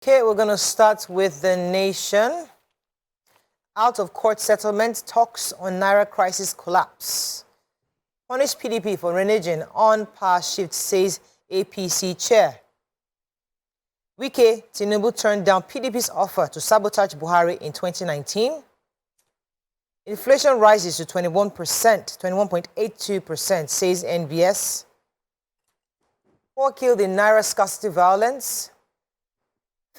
Okay, we're going to start with the nation. Out of court settlement, talks on Naira crisis collapse. Punish PDP for reneging on power shift, says APC chair. Wike, Tinubu turned down PDP's offer to sabotage Buhari in 2019. Inflation rises to 21%, 21.82%, says NBS. 4 killed in Naira scarcity violence.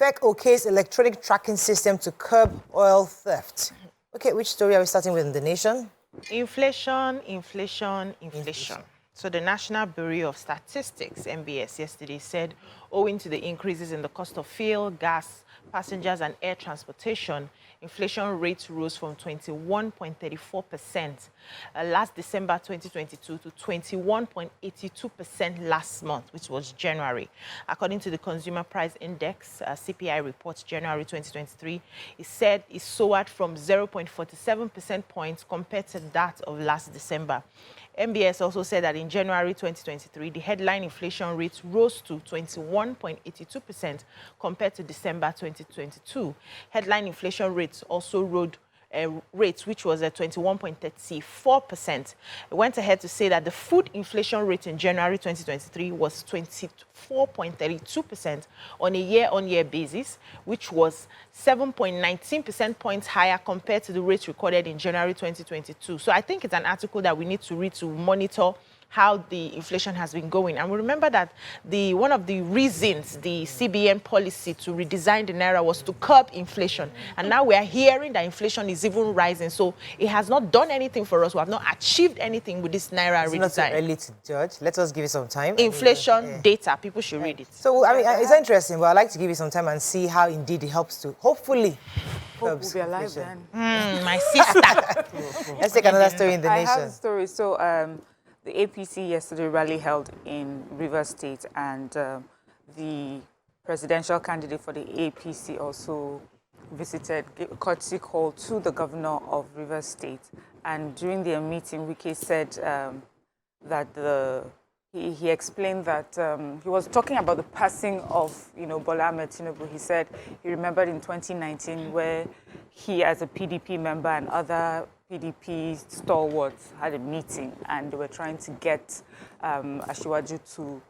FEC okays electronic tracking system to curb oil theft. Okay, which story are we starting with in the nation? Inflation. So the National Bureau of Statistics, NBS, yesterday said, owing to the increases in the cost of fuel, gas, passengers and air transportation, inflation rates rose from 21.34% last December 2022 to 21.82% last month, which was January. According to the Consumer Price Index, CPI reports January 2023, it said it soared from 0.47% points compared to that of last December. MBS also said that in January 2023, the headline inflation rate rose to 21.82% compared to December 2022. Headline inflation rates also rose rates, which was at 21.34%. It went ahead to say that the food inflation rate in January 2023 was 24.32% on a year-on-year basis, which was 7.19% points higher compared to the rates recorded in January 2022. So I think it's an article that we need to read to monitor how the inflation has been going. And we remember that one of the reasons the CBN policy to redesign the Naira was to curb inflation. And now we are hearing that inflation is even rising. So it has not done anything for us. We have not achieved anything with this Naira redesign. It's not too early to judge. Let us give it some time. Inflation data. People should read it. So, I mean, it's interesting, but I'd like to give you some time and see how indeed it helps to, hopefully, Hope we'll be alive then. My sister. Let's take another story in the nation. I have a story. So, the APC yesterday rally held in Rivers State, and the presidential candidate for the APC also visited, gave a courtesy call to the governor of Rivers State. And during their meeting, Wike said that he explained that he was talking about the passing of, Bola Tinubu. He said he remembered in 2019 where he, as a PDP member and other PDP stalwarts, had a meeting and they were trying to get Asiwaju to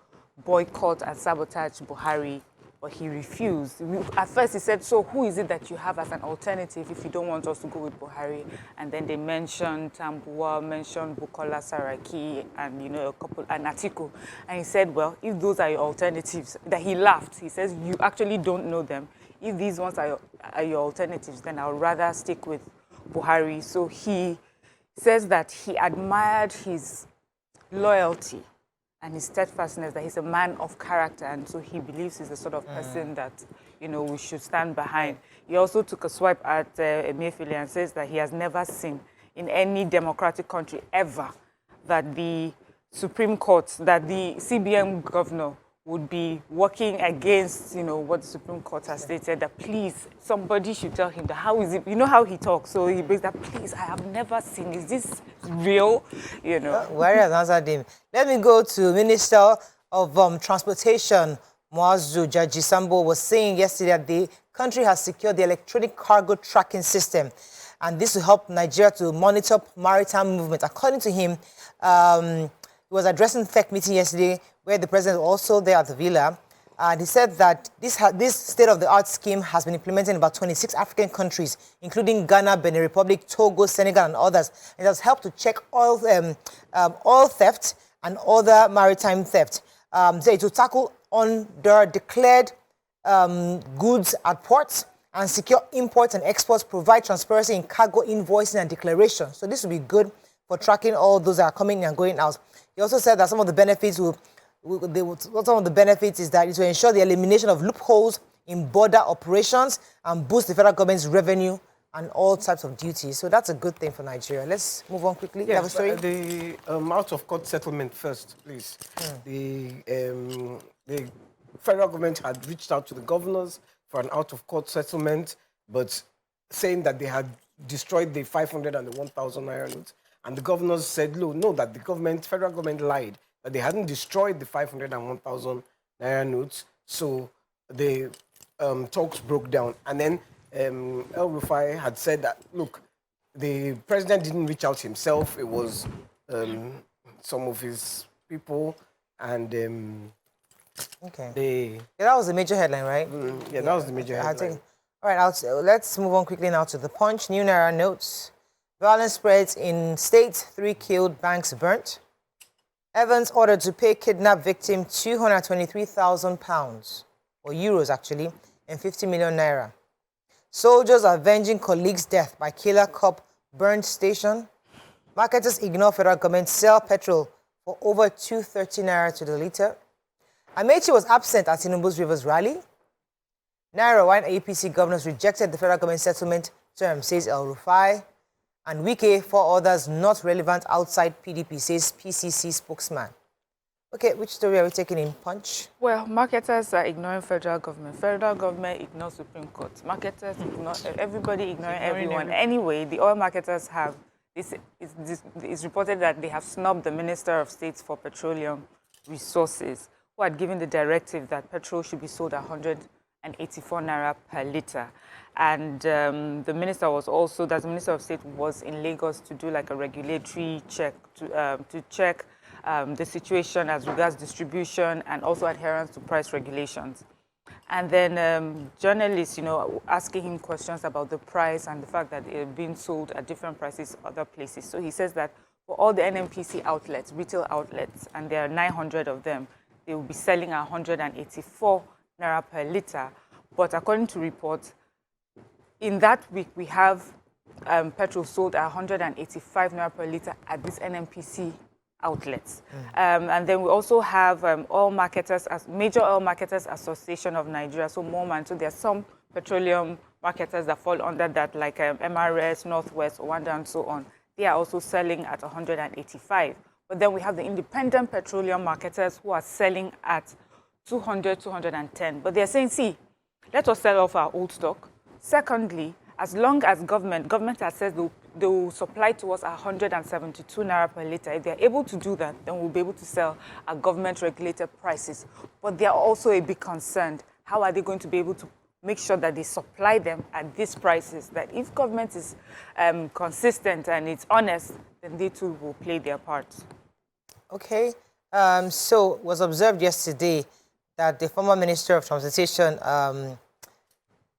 boycott and sabotage Buhari, but he refused. At first he said, so who is it that you have as an alternative if you don't want us to go with Buhari? And then they mentioned Tambuwal, mentioned Bukola Saraki, and a couple, and Atiku. And he said, well, if those are your alternatives, that he laughed. He says, you actually don't know them. If these ones are your alternatives, then I would rather stick with Buhari. So he says that he admired his loyalty and his steadfastness, that he's a man of character, and so he believes he's the sort of person that, we should stand behind. He also took a swipe at Emefiele and says that he has never seen in any democratic country ever that the Supreme Court, that the CBN governor would be working against, what the Supreme Court has stated, that please, somebody should tell him that how is it, how he talks. So he brings that, please, I have never seen, is this real, Where has answered him? Let me go to Minister of Transportation, Muazu Jaji Sambo, was saying yesterday that the country has secured the electronic cargo tracking system. And this will help Nigeria to monitor maritime movement. According to him, he was addressing FEC meeting yesterday, where the president was also there at the villa, and he said that this state-of-the-art scheme has been implemented in about 26 African countries, including Ghana, Benin Republic, Togo, Senegal, and others. It has helped to check oil theft and other maritime theft. So it will tackle under-declared goods at ports and secure imports and exports, provide transparency in cargo invoicing and declaration. So this will be good for tracking all those that are coming in and going out. He also said that some of the benefits is that it will ensure the elimination of loopholes in border operations and boost the federal government's revenue and all types of duties. So that's a good thing for Nigeria. Let's move on quickly. Yes, have a story? The out-of-court settlement first, please. The federal government had reached out to the governors for an out-of-court settlement, but saying that they had destroyed the 500 and the 1,000 Naira notes. And the governors said, no, that the federal government lied, that they hadn't destroyed the 500 and 1,000 Naira notes. So the talks broke down. And then El Rufai had said that, look, the president didn't reach out himself. It was some of his people, and yeah, that was the major headline, right? Yeah, that was the major headline. All right, let's move on quickly now to the Punch. New Naira notes. Violence spreads in states, 3 killed, banks burnt. Evans ordered to pay kidnapped victim £223,000, or euros actually, and 50 million naira. Soldiers avenging colleague's death by killer cop burned station. Marketers ignore federal government sell petrol for over 230 naira to the litre. Amechi was absent at Tinubu's Rivers rally. Naira wine APC governors rejected the federal government settlement term, says El Rufai. And Wike, 4 others not relevant outside PDP, says PCC spokesman. Okay, which story are we taking in Punch? Well, marketers are ignoring federal government. Federal government ignores Supreme Court. Marketers ignore everybody, ignoring everyone. Anyway, the oil marketers have it's reported that they have snubbed the Minister of State for Petroleum Resources, who had given the directive that petrol should be sold at 184 naira per litre. And the minister was also, the Minister of State was in Lagos to do like a regulatory check to check the situation as regards distribution and also adherence to price regulations. And then journalists, asking him questions about the price and the fact that they're being sold at different prices other places. So he says that for all the NNPC outlets, retail outlets, and there are 900 of them, they will be selling at 184 naira per litre. But according to reports, in that week, we have petrol sold at 185 naira per litre at these NNPC outlets. And then we also have oil marketers, Major Oil Marketers Association of Nigeria, so MOMAN. So there are some petroleum marketers that fall under that, like MRS, Northwest, Rwanda, and so on. They are also selling at 185. But then we have the independent petroleum marketers who are selling at 200, 210. But they're saying, see, let us sell off our old stock. Secondly, as long as government has said they will supply to us 172 naira per litre. If they're able to do that, then we'll be able to sell at government-regulated prices. But they're also a bit concerned. How are they going to be able to make sure that they supply them at these prices? That if government is consistent and it's honest, then they too will play their part. Okay. So it was observed yesterday that the former Minister of Transportation,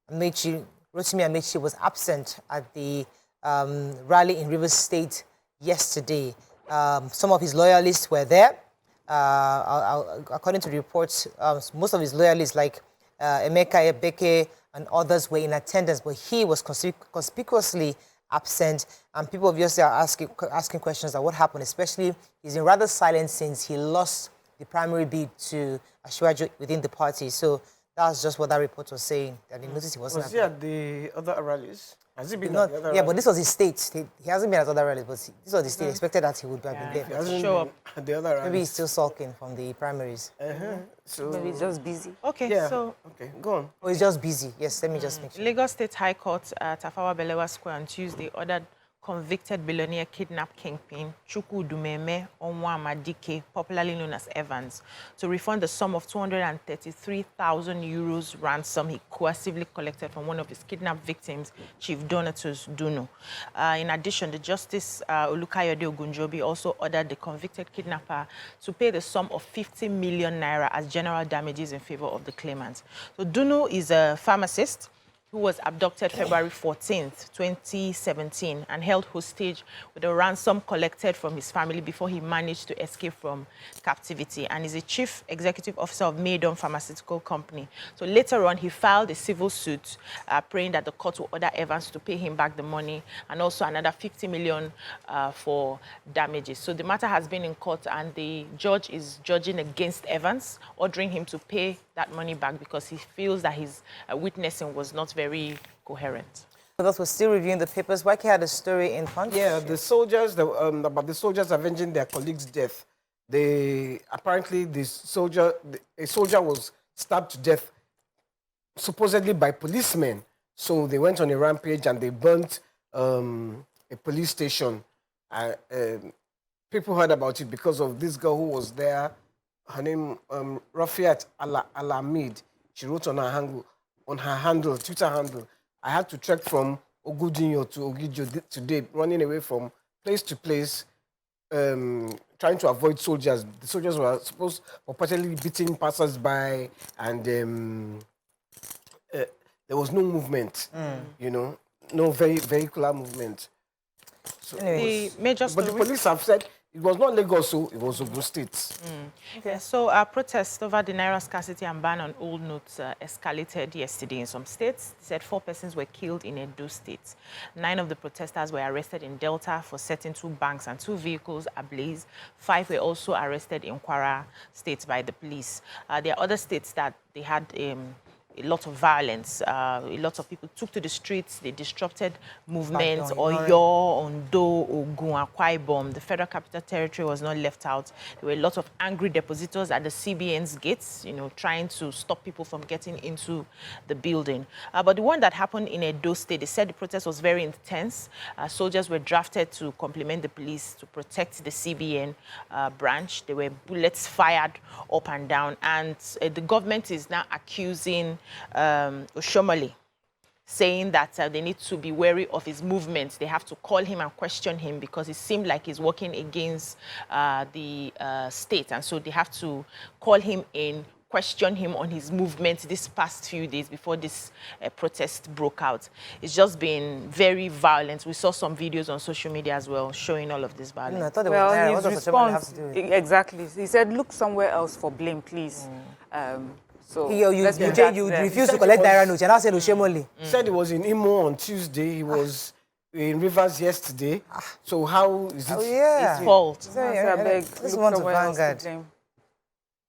Rotimi Amechi, was absent at the rally in Rivers State yesterday. Some of his loyalists were there. According to the reports, most of his loyalists, like Emeka Ebeke and others, were in attendance, but he was conspicuously absent. And people obviously are asking questions about what happened, especially he's been rather silent since he lost the primary bid to Ashwaju within the party. So that's just what that report was saying, that they noticed he wasn't. Was he at the other rallies? Has he been at the other rallies? But this was his state. He hasn't been at other rallies, but this was the state. Expected that he would have been there. He hasn't been at the other rallies. Maybe he's still sulking from the primaries. So maybe he's just busy. Okay, yeah. so... Okay, go on. Oh, he's just busy. Yes, let me just make sure. Lagos State High Court at Tafawa Balewa Square on Tuesday ordered convicted billionaire kidnap kingpin Chukwu Dumeme Onwa-Amadike, popularly known as Evans, to refund the sum of 233,000 euros ransom he coercively collected from one of his kidnapped victims, Chief Donatus Dunu. In addition, the Justice Olukayode Ogunjobi also ordered the convicted kidnapper to pay the sum of 50 million naira as general damages in favor of the claimant. So Dunu is a pharmacist who was abducted February 14th, 2017, and held hostage with a ransom collected from his family before he managed to escape from captivity, and is a chief executive officer of Maydon Pharmaceutical Company. So later on, he filed a civil suit praying that the court will order Evans to pay him back the money and also another 50 million for damages. So the matter has been in court, and the judge is judging against Evans, ordering him to pay that money back because he feels that his witnessing was not very coherent. For those who are still reviewing the papers, Wike had a story in Punch. Yeah, the soldiers, about the soldiers avenging their colleague's death. Apparently, a soldier was stabbed to death, supposedly by policemen. So they went on a rampage and they burnt a police station. People heard about it because of this girl who was there. Her name, Rafiat Alamid. She wrote on her handle, on her handle, Twitter handle. I had to trek from Ogudinyo to Ogijo today, running away from place to place, trying to avoid soldiers. The soldiers were purportedly beating passers-by, and there was no movement, you know, no vehicular movement. So the major but the police have said it was not Lagos, so it was Ogun State. Okay. So our protests over the Naira scarcity and ban on old notes escalated yesterday in some states. They said 4 persons were killed in Edo State. 9 of the protesters were arrested in Delta for setting 2 banks and 2 vehicles ablaze. 5 were also arrested in Kwara State by the police. There are other states that they had a lot of violence. A lot of people took to the streets. They disrupted movements. Oyo, Ondo, Ogun, Akwa Ibom. The Federal Capital Territory was not left out. There were a lot of angry depositors at the CBN's gates, you know, trying to stop people from getting into the building. But the one that happened in Edo State, they said the protest was very intense. Soldiers were drafted to complement the police to protect the CBN branch. There were bullets fired up and down. And the government is now accusing Oshomole, saying that they need to be wary of his movements. They have to call him and question him because it seemed like he's working against the state. And so they have to call him in, question him on his movements this past few days before this protest broke out. It's just been very violent. We saw some videos on social media as well showing all of this violence. I thought his response, exactly. He said, look somewhere else for blame, please. So you refuse to collect Naira notes. You're not saying Oshomole. He said he was in Imo on Tuesday. He was in Rivers yesterday. So how is it his fault? Let's move on to Vanguard.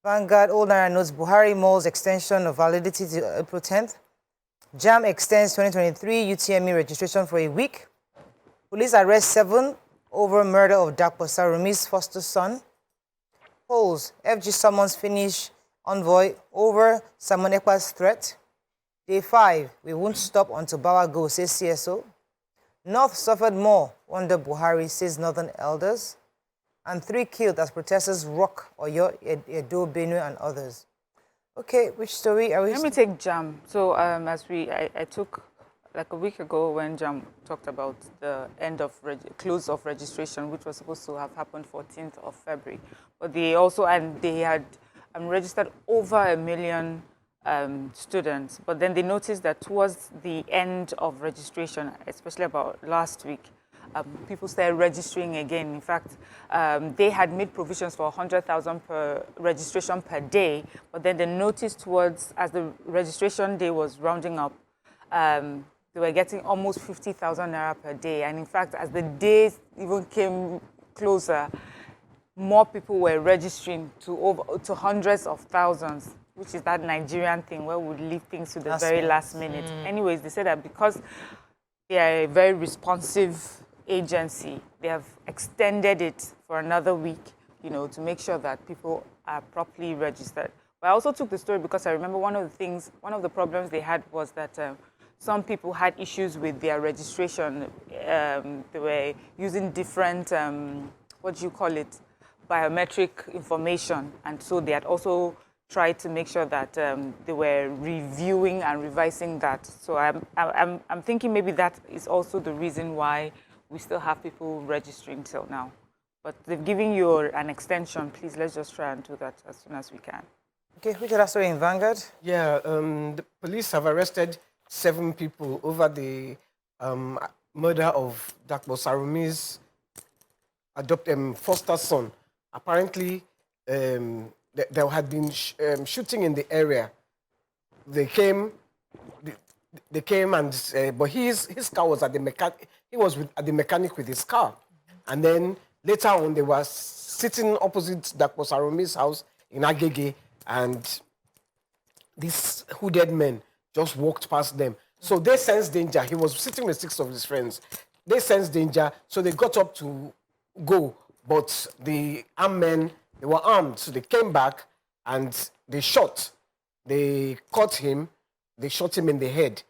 Vanguard, old Naira notes, Buhari mulls extension of validity to April 10th. JAM extends 2023 UTME registration for a week. Police arrest 7 over murder of Dr. Sarumi's foster son. Polls, FG summons finish envoy over Simon Ekpa's threat. Day 5, we won't stop until Bawa goes, says CSO. North suffered more, wonder Buhari, says Northern elders. And 3 killed as protesters rock Oyo, Edo, Benue, and others. Okay, which story are we? Let me take JAM. So I took like a week ago when JAM talked about the end of close of registration, which was supposed to have happened 14th of February. But they also, and they had registered over 1 million students, but then they noticed that towards the end of registration, especially about last week, people started registering again. In fact, they had made provisions for 100,000 per registration per day, but then they noticed towards, as the registration day was rounding up, they were getting almost 50,000 Naira per day. And in fact, as the days even came closer, more people were registering to hundreds of thousands, which is that Nigerian thing where we leave things to the very last minute. Anyways, they said that because they are a very responsive agency, they have extended it for another week, you know, to make sure that people are properly registered. But I also took the story because I remember one of the problems they had was that some people had issues with their registration. They were using different, what do you call it, biometric information, and so they had also tried to make sure that they were reviewing and revising that. So I'm thinking maybe that is also the reason why we still have people registering till now. But they've given you an extension. Please, let's just try and do that as soon as we can. Okay, which other story in Vanguard? Yeah, the police have arrested 7 people over the murder of Dr. Sarumi's foster son. Apparently, there had been shooting in the area. They came and but his car was at the mechanic. He was at the mechanic with his car, and then later on they were sitting opposite Dr. Sarumi's house in Agege, and these hooded men just walked past them. So they sensed danger. He was sitting with 6 of his friends. They sensed danger, so they got up to go. But the armed men, they were armed, so they came back and they shot. They caught him, they shot him in the head.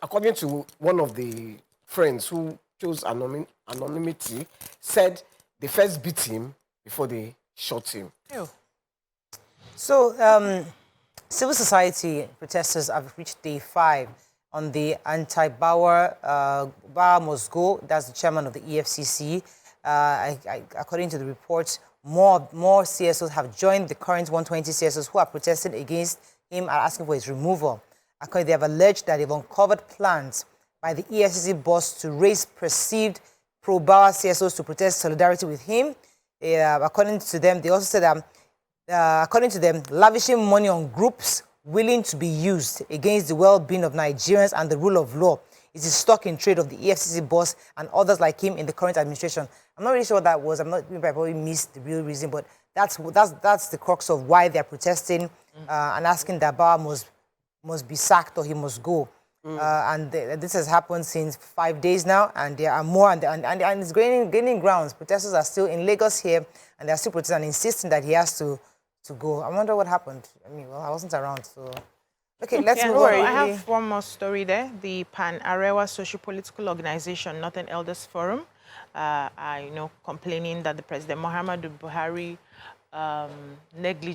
According to one of the friends who chose anonymity, said they first beat him before they shot him. So, Civil society protesters have reached day 5 on the anti-Bauer Bauer must go. That's the chairman of the EFCC. According to the reports, more CSOs have joined the current 120 CSOs who are protesting against him and asking for his removal. According, they have alleged that they've uncovered plans by the EFCC boss to raise perceived pro-Bauer CSOs to protest solidarity with him. According to them, they also said that, according to them, lavishing money on groups willing to be used against the well-being of Nigerians and the rule of law is the stock in trade of the EFCC boss and others like him in the current administration. I'm not really sure what that was. Maybe I probably missed the real reason, but that's the crux of why they're protesting and asking that Bauer must be sacked or he must go. This has happened since 5 days now, and there are more, and it's gaining grounds. Protesters are still in Lagos here, and they're still protesting and insisting that he has to go. I wonder what happened. I mean, well, I wasn't around, so... Okay, let's move on. I have one more story there. The Pan-Arewa Socio-Political Organization, Northern Elders Forum, are complaining that the President Muhammadu Buhari,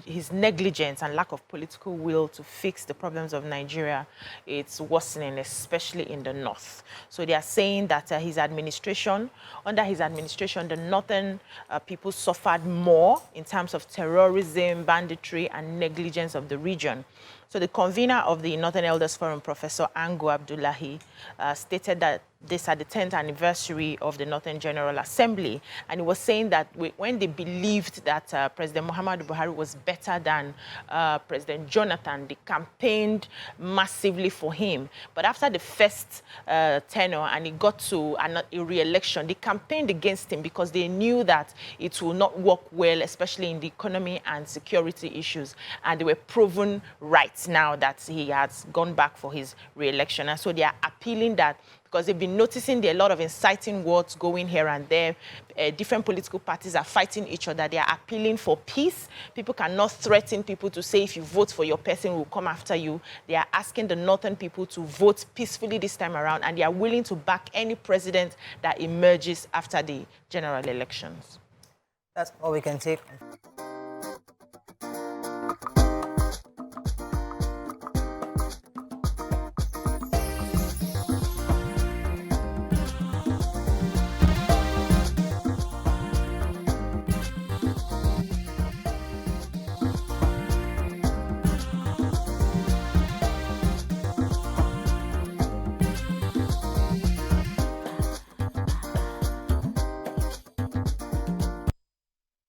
his negligence and lack of political will to fix the problems of Nigeria, it's worsening, especially in the north. So they are saying that under his administration, the northern people suffered more in terms of terrorism, banditry, and negligence of the region. So the convener of the Northern Elders Forum, Professor Ango Abdullahi, stated that this at the 10th anniversary of the Northern General Assembly, and he was saying that when they believed that President Muhammadu Buhari was better than President Jonathan, they campaigned massively for him. But after the first tenure and he got to a re-election, they campaigned against him because they knew that it will not work well, especially in the economy and security issues. And they were proven right now that he has gone back for his re-election. And so they are appealing that, because they've been noticing there are a lot of inciting words going here and there. Different political parties are fighting each other. They are appealing for peace. People cannot threaten people to say, if you vote for your person, we'll come after you. They are asking the northern people to vote peacefully this time around, and they are willing to back any president that emerges after the general elections. That's all we can take.